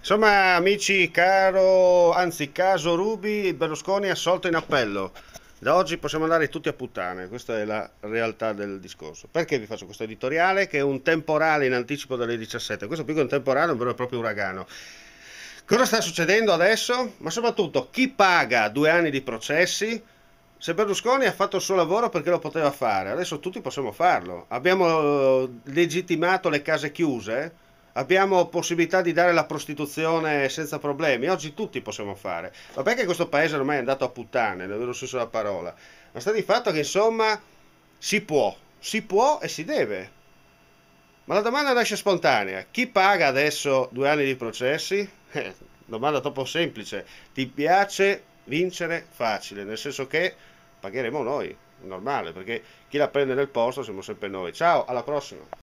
Insomma, amici, caso Ruby, Berlusconi è assolto in appello. Da oggi possiamo andare tutti a puttane, questa è la realtà del discorso. Perché vi faccio questo editoriale? Che è un temporale in anticipo delle 17. Questo più che un temporale è un vero e proprio uragano. Cosa sta succedendo adesso? Ma soprattutto chi paga 2 anni di processi? Se Berlusconi ha fatto il suo lavoro perché lo poteva fare, adesso tutti possiamo farlo. Abbiamo legittimato le case chiuse, abbiamo possibilità di dare la prostituzione senza problemi. Oggi tutti possiamo fare. Ma perché questo paese ormai è andato a puttane, nel vero senso della parola? Ma sta di fatto che insomma si può e si deve. Ma la domanda nasce spontanea. Chi paga adesso 2 anni di processi? Domanda troppo semplice. Ti piace vincere facile, nel senso che pagheremo noi, normale, perché chi la prende nel posto siamo sempre noi. Ciao, alla prossima.